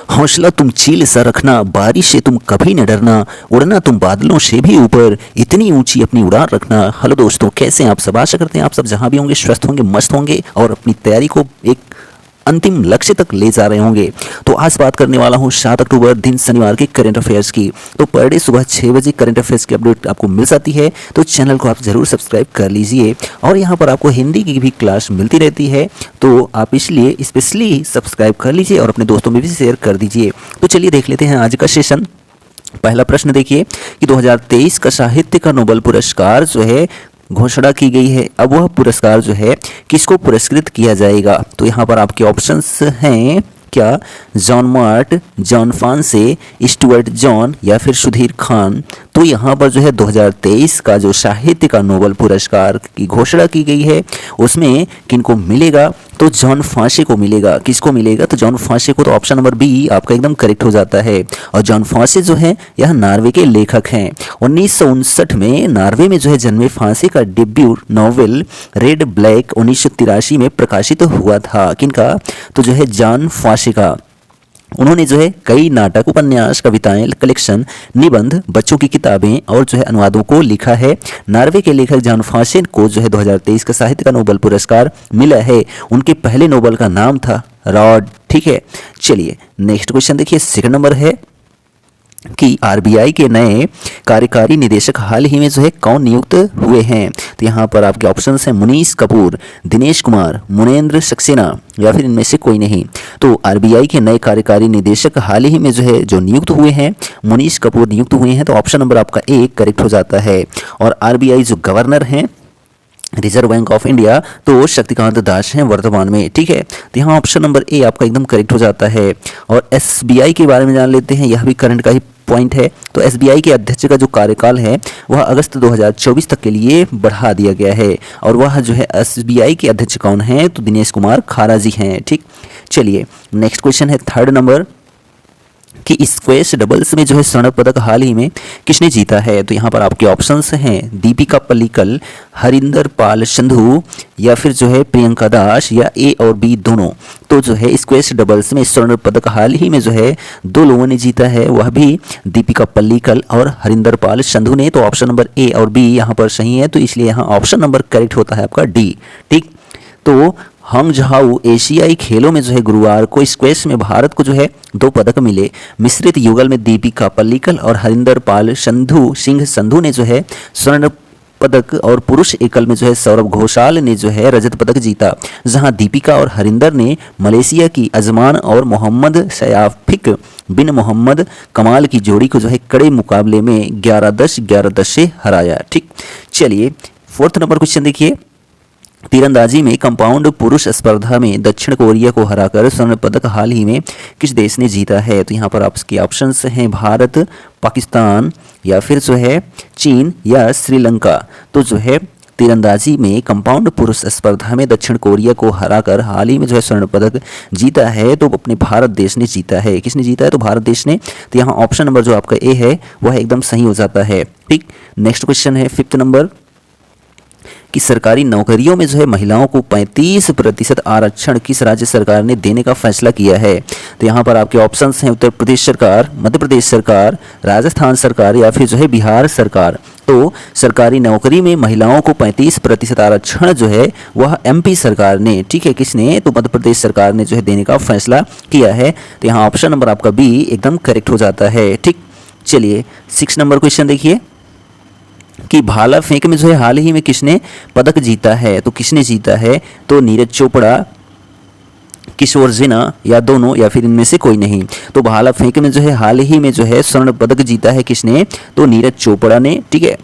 हौसला तुम चील सा रखना, बारिश से तुम कभी न डरना, उड़ना तुम बादलों से भी ऊपर, इतनी ऊंची अपनी उड़ान रखना। हेलो दोस्तों, कैसे हैं आप सब? आशा करते हैं आप सब जहां भी होंगे स्वस्थ होंगे, मस्त होंगे और अपनी तैयारी को एक अंतिम लक्ष्य तक ले जा रहे होंगे। तो आज बात करने वाला हूं 7 अक्टूबर दिन शनिवार के करंट अफेयर्स की। तो पर डे सुबह 6 बजे करंट अफेयर्स की अपडेट आपको मिल जाती है, तो चैनल को आप जरूर सब्सक्राइब कर लीजिए। और यहाँ पर आपको हिंदी की भी क्लास मिलती रहती है, तो आप इसलिए स्पेशली सब्सक्राइब कर लीजिए और अपने दोस्तों में भी शेयर कर दीजिए। तो चलिए देख लेते हैं आज का सेशन। पहला प्रश्न देखिए कि 2023 का साहित्य का नोबेल पुरस्कार जो है घोषणा की गई है। अब वह पुरस्कार जो है किसको पुरस्कृत किया जाएगा? तो यहाँ पर आपके ऑप्शंस हैं क्या? जॉन मार्ट, जॉन फांसे, स्टुअर्ट जॉन या फिर सुधीर खान। तो यहाँ पर जो है 2023 का जो साहित्य का नोबेल पुरस्कार की घोषणा की गई है, उसमें किनको मिलेगा? तो जॉन फांसे को मिलेगा। किसको मिलेगा? तो जॉन फांसे को। तो ऑप्शन नंबर बी आपका एकदम करेक्ट हो जाता है। और जॉन फांसे जो है यह नॉर्वे के लेखक हैं। 1959 में नॉर्वे में जो है जन्मे फांसे का डेब्यू नॉवेल रेड ब्लैक 1983 में प्रकाशित हुआ था। किनका? तो जो है जॉन फांसे का। उन्होंने जो है कई नाटक, उपन्यास, कविताएं, कलेक्शन, निबंध, बच्चों की किताबें और जो है अनुवादों को लिखा है। नॉर्वे के लेखक जॉन फांसे को जो है 2023 का साहित्य का नोबेल पुरस्कार मिला है। उनके पहले नोबेल का नाम था रॉड। ठीक है, चलिए नेक्स्ट क्वेश्चन देखिए। सेकंड नंबर है कि आरबीआई के नए कार्यकारी निदेशक हाल ही में जो है कौन नियुक्त हुए हैं? तो यहाँ पर आपके ऑप्शंस हैं मुनीश कपूर, दिनेश कुमार, मुनेंद्र सक्सेना या फिर इनमें से कोई नहीं। तो आरबीआई के नए कार्यकारी निदेशक हाल ही में जो है जो नियुक्त हुए हैं, मुनीश कपूर नियुक्त हुए हैं। तो ऑप्शन नंबर आपका ए करेक्ट हो जाता है। और आरबीआई जो गवर्नर हैं रिजर्व बैंक ऑफ इंडिया, तो शक्तिकांत दास हैं वर्तमान में। ठीक है, तो यहाँ ऑप्शन नंबर ए आपका एकदम करेक्ट हो जाता है। और एसबीआई के बारे में जान लेते हैं, यह भी करंट का ही पॉइंट है। तो एसबीआई के अध्यक्ष का जो कार्यकाल है वह अगस्त 2024 तक के लिए बढ़ा दिया गया है। और वह जो है एसबीआई के अध्यक्ष कौन है? तो दिनेश कुमार खारा जी हैं। ठीक, चलिए नेक्स्ट क्वेश्चन है थर्ड नंबर कि स्क्वैश डबल्स में जो है स्वर्ण पदक हाल ही में किसने जीता है? तो यहाँ पर आपके ऑप्शंस हैं दीपिका पल्लिकल, हरिंदर पाल संधू या फिर जो है प्रियंका दास या ए और बी दोनों। तो जो है स्क्वैश डबल्स में स्वर्ण पदक हाल ही में जो है दो लोगों ने जीता है, वह भी दीपिका पल्लिकल और हरिंदर पाल संधू ने। तो ऑप्शन नंबर ए और बी यहाँ पर सही है, तो इसलिए यहाँ ऑप्शन नंबर करेक्ट होता है आपका डी। ठीक, तो हंगझाऊ एशियाई खेलों में जो है गुरुवार को स्क्वैश में भारत को जो है 2 पदक मिले। मिश्रित युगल में दीपिका पल्लिकल और हरिंदर पाल संधू ने जो है स्वर्ण पदक और पुरुष एकल में जो है सौरभ घोषाल ने जो है रजत पदक जीता। जहां दीपिका और हरिंदर ने मलेशिया की अजमान और मोहम्मद शयाफिक बिन मोहम्मद कमाल की जोड़ी को जो है कड़े मुकाबले में 11-10, 11-10 से हराया। ठीक, चलिए फोर्थ नंबर क्वेश्चन देखिए। तीरंदाजी में कंपाउंड पुरुष स्पर्धा में दक्षिण कोरिया को हराकर स्वर्ण पदक हाल ही में किस देश ने जीता है? तो यहाँ पर आपके ऑप्शंस हैं भारत, पाकिस्तान या फिर जो है चीन या श्रीलंका। तो जो है तीरंदाजी में कंपाउंड पुरुष स्पर्धा में दक्षिण कोरिया को हराकर हाल ही में जो है स्वर्ण पदक जीता है, तो अपने भारत देश ने जीता है। किसने जीता है? तो भारत देश ने। तो यहाँ ऑप्शन नंबर जो आपका ए है वह एकदम सही हो जाता है। ठीक, नेक्स्ट क्वेश्चन है फिफ्थ नंबर कि सरकारी नौकरियों में जो है महिलाओं को 35% आरक्षण किस राज्य सरकार ने देने का फैसला किया है? तो यहाँ पर आपके ऑप्शंस हैं उत्तर प्रदेश सरकार, मध्य प्रदेश सरकार, राजस्थान सरकार या फिर जो है बिहार सरकार। तो सरकारी नौकरी में महिलाओं को 35% आरक्षण जो है वह एमपी सरकार ने, ठीक है, किसने? तो मध्य प्रदेश सरकार ने जो है देने का फैसला किया है। तो यहाँ ऑप्शन नंबर आपका बी एकदम करेक्ट हो जाता है। ठीक, चलिए 6 नंबर क्वेश्चन देखिए कि भाला फेंक में जो है हाल ही में किसने पदक जीता है? तो किसने जीता है? तो नीरज चोपड़ा, किशोर जिना या दोनों या फिर इनमें से कोई नहीं। तो भाला फेंक में जो है हाल ही में जो है स्वर्ण पदक जीता है किसने? तो नीरज चोपड़ा ने। ठीक है,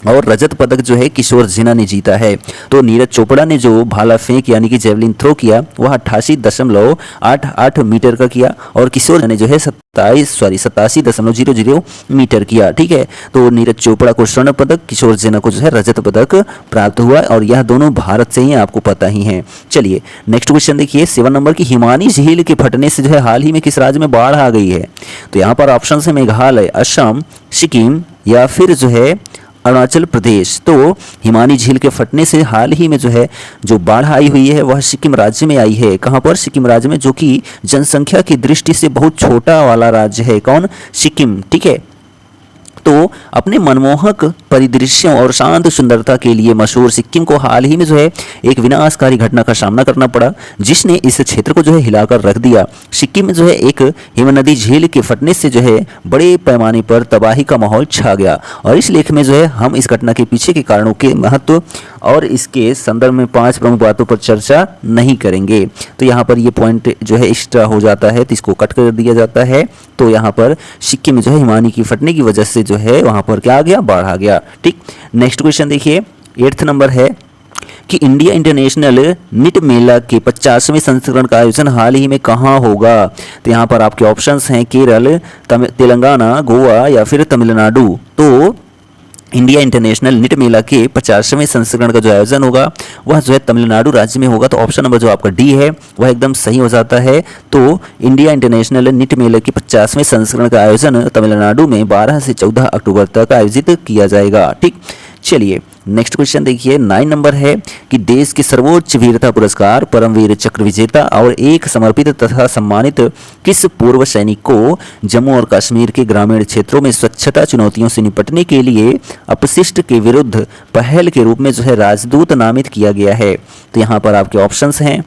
और रजत पदक जो है किशोर जिना ने जीता है। तो नीरज चोपड़ा ने जो भाला फेंक यानी कि जेवलिन थ्रो किया वह 88.88 मीटर का किया और किशोर ने जो है 87.00 मीटर किया। ठीक है, तो नीरज चोपड़ा को स्वर्ण पदक, किशोर जिना को जो है रजत पदक प्राप्त हुआ और यह दोनों भारत से ही, आपको पता ही है। चलिए नेक्स्ट क्वेश्चन देखिए 7 नंबर की हिमानी झील के फटने से जो है हाल ही में किस राज्य में बाढ़ आ गई है? तो यहाँ पर ऑप्शन है मेघालय, असम, सिक्किम या फिर जो है अरुणाचल प्रदेश। तो हिमानी झील के फटने से हाल ही में जो है जो बाढ़ आई हुई है वह सिक्किम राज्य में आई है। कहाँ पर? सिक्किम राज्य में, जो कि जनसंख्या की दृष्टि से बहुत छोटा वाला राज्य है। कौन? सिक्किम। ठीक है, तो अपने मनमोहक परिदृश्यों और शांत सुंदरता के लिए मशहूर सिक्किम को हाल ही में जो है एक विनाशकारी घटना का सामना करना पड़ा, जिसने इस क्षेत्र को जो है हिलाकर रख दिया। सिक्किम में जो है एक हिमनदी झील के फटने से जो है बड़े पैमाने पर तबाही का माहौल छा गया। और इस लेख में जो है हम इस घटना के पीछे के कारणों के महत्व और इसके संदर्भ में 5 प्रमुख बातों पर चर्चा नहीं करेंगे। तो यहाँ पर ये पॉइंट जो है एक्स्ट्रा हो जाता है, तो इसको कट कर दिया जाता है। तो यहाँ पर सिक्किम में जो है हिमानी की फटने की वजह से जो है वहाँ पर क्या आ गया? बाढ़ आ गया। ठीक, नेक्स्ट क्वेश्चन देखिए, 8th नंबर है कि इंडिया इंटरनेशनल निट मेला के 50वें संस्करण का आयोजन हाल ही में कहाँ होगा? तो यहाँ पर आपके ऑप्शंस हैं केरल, तेलंगाना, गोवा या फिर तमिलनाडु। तो इंडिया इंटरनेशनल निट मेला के 50वें संस्करण का जो आयोजन होगा वह जो है तमिलनाडु राज्य में होगा। तो ऑप्शन नंबर जो आपका डी है वह एकदम सही हो जाता है। तो इंडिया इंटरनेशनल निट मेला के 50वें संस्करण का आयोजन तमिलनाडु में 12 से 14 अक्टूबर तक आयोजित किया जाएगा। ठीक, चलिए नेक्स्ट क्वेश्चन देखिए, 9 नंबर है कि देश के सर्वोच्च वीरता पुरस्कार परमवीर चक्र विजेता और एक समर्पित तथा सम्मानित किस पूर्व सैनिक को जम्मू और कश्मीर के ग्रामीण क्षेत्रों में स्वच्छता चुनौतियों से निपटने के लिए अपशिष्ट के विरुद्ध पहल के रूप में जो है राजदूत नामित किया गया है? तो यहाँ पर आपके ऑप्शंस हैं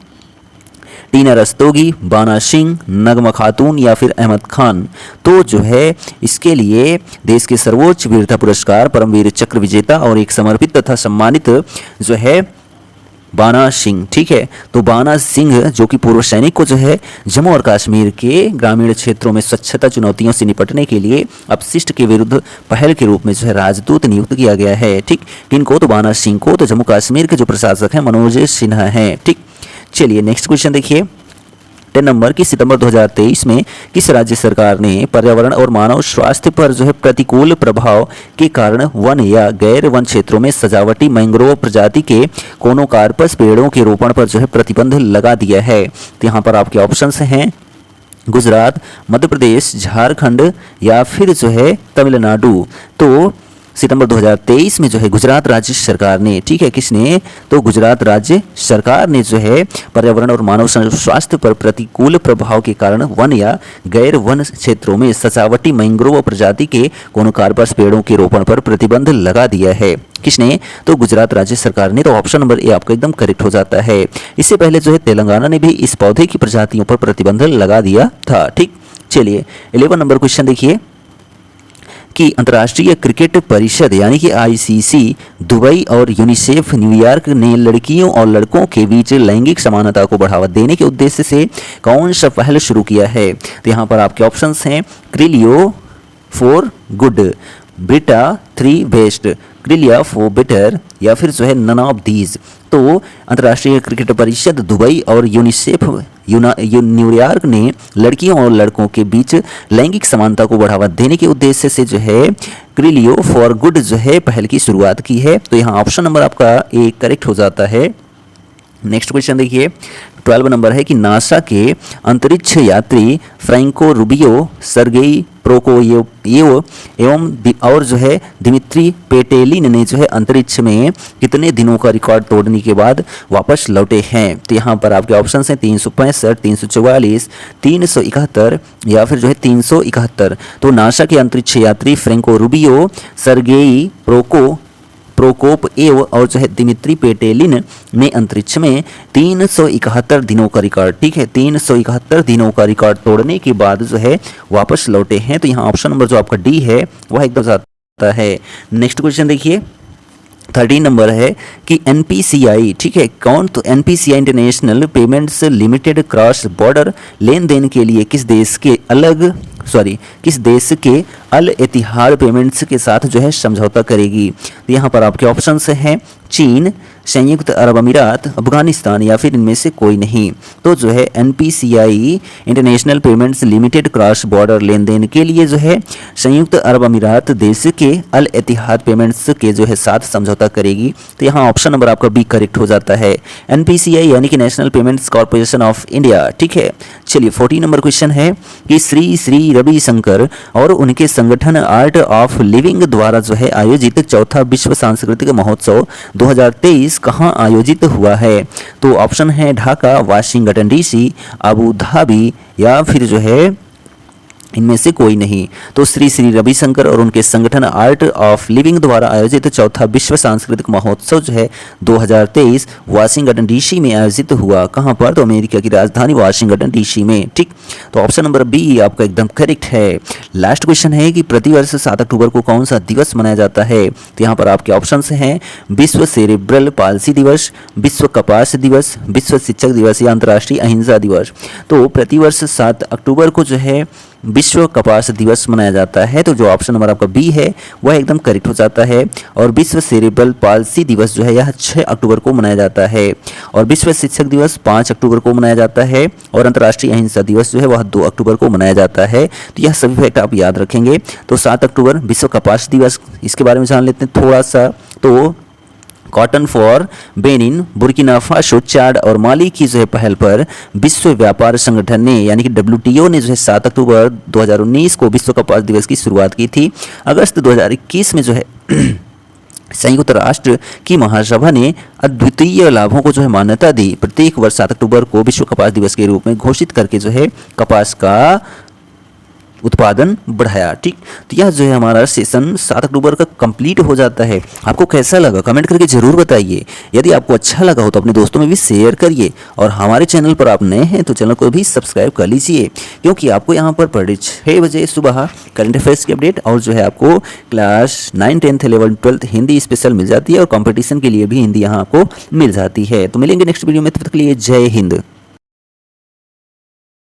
टीना रस्तोगी, बाना सिंह, नगमा खातून या फिर अहमद खान। तो जो है इसके लिए देश के सर्वोच्च वीरता पुरस्कार परमवीर चक्र विजेता और एक समर्पित तथा सम्मानित जो है बाना सिंह। ठीक है, तो बाना सिंह जो कि पूर्व सैनिक को जो है जम्मू और कश्मीर के ग्रामीण क्षेत्रों में स्वच्छता चुनौतियों से निपटने के लिए अपशिष्ट के विरुद्ध पहल के रूप में जो है राजदूत नियुक्त किया गया है। ठीक, किनको? तो बाना सिंह को। तो जम्मू कश्मीर के जो प्रशासक हैं मनोज सिन्हा हैं। ठीक, चलिए नेक्स्ट क्वेश्चन देखिए, 10 नंबर की सितंबर 2023 में किस राज्य सरकार ने पर्यावरण और मानव स्वास्थ्य पर जो है प्रतिकूल प्रभाव के कारण वन या गैर वन क्षेत्रों में सजावटी मैंग्रोव प्रजाति के कोनोकार्पस पेड़ों के रोपण पर जो है प्रतिबंध लगा दिया है? तो यहाँ पर आपके ऑप्शंस हैं गुजरात, मध्य प्रदेश, झारखंड या फिर जो है तमिलनाडु। तो सितंबर 2023 में जो है गुजरात राज्य सरकार ने, ठीक है, किसने? तो गुजरात राज्य सरकार ने जो है पर्यावरण और मानव स्वास्थ्य पर प्रतिकूल प्रभाव के कारण वन या गैर वन क्षेत्रों में सजावटी मैंग्रोव प्रजाति के कोनोकार्पस पेड़ों के रोपण पर प्रतिबंध लगा दिया है। किसने? तो गुजरात राज्य सरकार ने। तो ऑप्शन नंबर ए आपका एकदम करेक्ट हो जाता है। इससे पहले जो है तेलंगाना ने भी इस पौधे की प्रजातियों पर प्रतिबंध लगा दिया था। ठीक, चलिए 11 नंबर क्वेश्चन देखिए कि अंतर्राष्ट्रीय क्रिकेट परिषद यानी कि आईसीसी दुबई और यूनिसेफ न्यूयॉर्क ने लड़कियों और लड़कों के बीच लैंगिक समानता को बढ़ावा देने के उद्देश्य से कौन सा पहल शुरू किया है? तो यहाँ पर आपके ऑप्शंस हैं क्रिलियो फॉर गुड, ब्रिटा 3 बेस्ट, क्रिलिया फॉर बेटर या फिर जो है नन ऑफ दीज। तो अंतर्राष्ट्रीय क्रिकेट परिषद दुबई और यूनिसेफ न्यूयॉर्क ने लड़कियों और लड़कों के बीच लैंगिक समानता को बढ़ावा देने के उद्देश्य से जो है क्रिलियो फॉर गुड जो है पहल की शुरुआत की है। तो यहाँ ऑप्शन नंबर आपका ए करेक्ट हो जाता है। नेक्स्ट क्वेश्चन देखिए 12 नंबर है कि नासा के अंतरिक्ष यात्री फ्रैंको रूबियो, सर्गेई प्रोकोयेव एवं और जो है दिमित्री पेटेलिन ने जो है अंतरिक्ष में कितने दिनों का रिकॉर्ड तोड़ने के बाद वापस लौटे हैं? तो यहाँ पर आपके ऑप्शन हैं 365, 344, 371 या फिर जो है 371। तो नासा के अंतरिक्ष यात्री फ्रैंको रूबियो, सर्गेई प्रोकोप एव और जो है दिमित्री पेटेलिन ने अंतरिक्ष में 371 दिनों का रिकॉर्ड, ठीक है, 371 दिनों का रिकॉर्ड तोड़ने के बाद जो है वापस लौटे हैं। तो यहाँ ऑप्शन नंबर जो आपका डी है वह एकदम जाता है। नेक्स्ट क्वेश्चन देखिए 13 नंबर है कि NPCI, ठीक है, कौन? तो NPCI international payments limited cross border लेन देन के लिए किस देश के अल एतिहाद पेमेंट्स के साथ जो है समझौता करेगी? तो यहाँ पर आपके ऑप्शंस हैं चीन, संयुक्त अरब अमीरात, अफगानिस्तान या फिर इनमें से कोई नहीं। तो जो है NPCI international payments limited cross border लेन देन के लिए जो है संयुक्त अरब अमीरात देश के अल इतिहाद पेमेंट्स के जो है साथ समझौता करेगी। तो यहाँ ऑप्शन नंबर आपका बी करेक्ट हो जाता है। NPCI यानी कि national payments corporation of India. ठीक है, चलिए 14 नंबर क्वेश्चन है कि श्री श्री रविशंकर और उनके संगठन आर्ट ऑफ लिविंग द्वारा जो है आयोजित चौथा विश्व सांस्कृतिक महोत्सव 2023 कहाँ आयोजित हुआ है। तो ऑप्शन है Dhaka, Washington DC, Abu Dhabi या फिर जो है इनमें से कोई नहीं। तो श्री श्री रविशंकर और उनके संगठन आर्ट ऑफ लिविंग द्वारा आयोजित चौथा विश्व सांस्कृतिक महोत्सव जो है 2023 वाशिंगटन DC में आयोजित हुआ। कहाँ पर? तो अमेरिका की राजधानी वाशिंगटन DC में। ठीक, तो ऑप्शन नंबर बी आपका एकदम करेक्ट है। लास्ट क्वेश्चन है कि प्रतिवर्ष 7 अक्टूबर को कौन सा दिवस मनाया जाता है। तो यहाँ पर आपके ऑप्शन हैं विश्व सेरेब्रल पाल्सी दिवस, विश्व कपास दिवस, विश्व शिक्षक दिवस या अंतर्राष्ट्रीय अहिंसा दिवस। तो प्रतिवर्ष 7 अक्टूबर को जो है विश्व कपास दिवस मनाया जाता है। तो जो ऑप्शन नंबर आपका बी है वह एकदम करेक्ट हो जाता है। और विश्व सेरेब्रल पाल्सी दिवस जो है यह 6 अक्टूबर को मनाया जाता है। और विश्व शिक्षक दिवस 5 अक्टूबर को मनाया जाता है। और अंतर्राष्ट्रीय अहिंसा दिवस जो है वह 2 अक्टूबर को मनाया जाता है। तो यह सभी फैक्ट आप याद रखेंगे। तो 7 अक्टूबर विश्व कपास दिवस, इसके बारे में जान लेते हैं थोड़ा सा। तो cotton for Benin, Burkina Faso, Chad और माली की जो है पहल पर विश्व व्यापार संगठन ने यानी कि WTO ने जो है 7 अक्टूबर 2019 को विश्व कपास दिवस की शुरुआत की थी। अगस्त 2021 में जो है संयुक्त राष्ट्र की महासभा ने अद्वितीय लाभों को जो है मान्यता दी। प्रत्येक वर्ष 7 अक्टूबर को विश्व कपास दिवस के रूप में घोषित करके जो है कपास का उत्पादन बढ़ाया। ठीक, तो यह जो है हमारा सेशन 7 अक्टूबर का कंप्लीट हो जाता है। आपको कैसा लगा कमेंट करके जरूर बताइए। यदि आपको अच्छा लगा हो तो अपने दोस्तों में भी शेयर करिए। और हमारे चैनल पर आप नए हैं तो चैनल को भी सब्सक्राइब कर लीजिए, क्योंकि आपको यहाँ पर पर डे 6 बजे सुबह करंट अफेयर्स की अपडेट और जो है आपको क्लास 9, 10, 11, 12 हिंदी स्पेशल मिल जाती है। और कॉम्पिटिशन के लिए भी हिंदी यहाँ आपको मिल जाती है। तो मिलेंगे नेक्स्ट वीडियो में, तब तक के लिए जय हिंद।